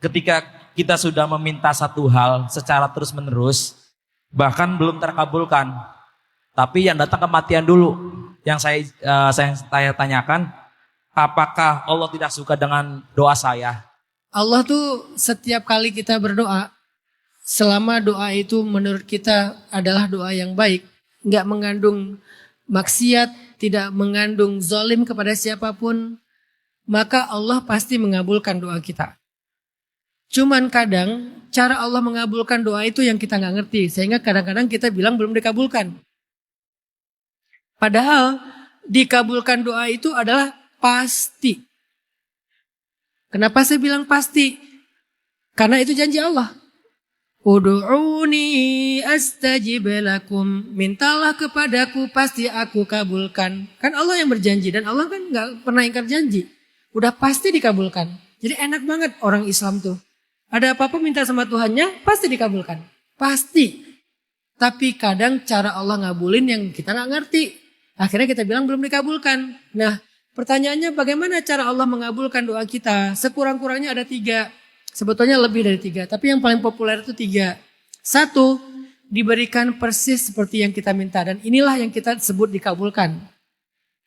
ketika kita sudah meminta satu hal secara terus-menerus, bahkan belum terkabulkan, tapi yang datang kematian dulu. Yang saya tanyakan, apakah Allah tidak suka dengan doa saya? Allah tuh setiap kali kita berdoa, selama doa itu menurut kita adalah doa yang baik, nggak mengandung maksiat, tidak mengandung zalim kepada siapapun, maka Allah pasti mengabulkan doa kita. Cuman kadang cara Allah mengabulkan doa itu yang kita nggak ngerti, sehingga kadang-kadang kita bilang belum dikabulkan. Padahal dikabulkan doa itu adalah pasti. Kenapa saya bilang pasti? Karena itu janji Allah. Ud'uni astajib lakum. Mintalah kepadaku, pasti aku kabulkan. Kan Allah yang berjanji, dan Allah kan gak pernah ingkar janji. Udah pasti dikabulkan. Jadi enak banget orang Islam tuh. Ada apa-apa minta sama Tuhannya, pasti dikabulkan. Pasti. Tapi kadang cara Allah ngabulin yang kita gak ngerti. Akhirnya kita bilang belum dikabulkan. Nah, pertanyaannya bagaimana cara Allah mengabulkan doa kita? Sekurang-kurangnya ada 3. Sebetulnya lebih dari 3. Tapi yang paling populer itu 3. 1, diberikan persis seperti yang kita minta. Dan inilah yang kita sebut dikabulkan.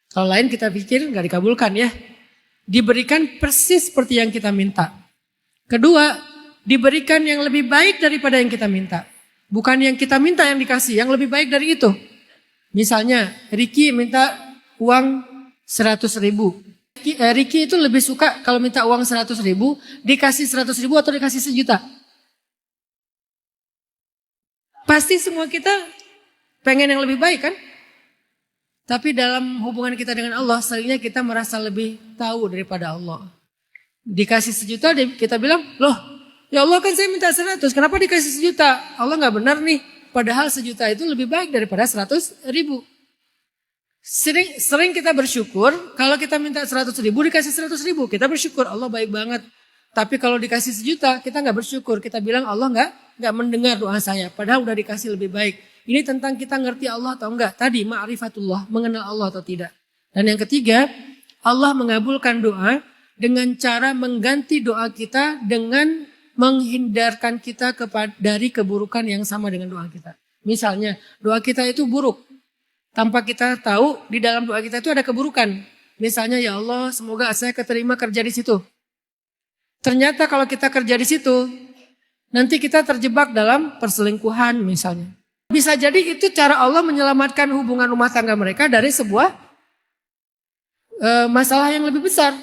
Kalau lain kita pikir gak dikabulkan ya. Diberikan persis seperti yang kita minta. Kedua, diberikan yang lebih baik daripada yang kita minta. Bukan yang kita minta yang dikasih, yang lebih baik dari itu. Misalnya, Ricky minta uang 100.000. Ricky itu lebih suka kalau minta uang 100.000, dikasih 100.000 atau dikasih 1.000.000. Pasti semua kita pengen yang lebih baik kan? Tapi dalam hubungan kita dengan Allah, seringnya kita merasa lebih tahu daripada Allah. Dikasih 1.000.000, kita bilang, loh, ya Allah kan saya minta 100, kenapa dikasih 1.000.000? Allah gak benar nih. Padahal 1.000.000 itu lebih baik daripada 100.000. Sering kita bersyukur, kalau kita minta 100.000 dikasih 100.000, kita bersyukur Allah baik banget. Tapi kalau dikasih 1.000.000 kita nggak bersyukur, kita bilang Allah nggak mendengar doa saya. Padahal udah dikasih lebih baik. Ini tentang kita ngerti Allah atau enggak. Tadi ma'rifatullah, mengenal Allah atau tidak. Dan yang ketiga, Allah mengabulkan doa dengan cara mengganti doa kita dengan menghindarkan kita dari keburukan yang sama dengan doa kita. Misalnya doa kita itu buruk. Tanpa kita tahu di dalam doa kita itu ada keburukan. Misalnya ya Allah semoga saya keterima kerja di situ. Ternyata kalau kita kerja di situ nanti kita terjebak dalam perselingkuhan misalnya. Bisa jadi itu cara Allah menyelamatkan hubungan rumah tangga mereka dari sebuah masalah yang lebih besar.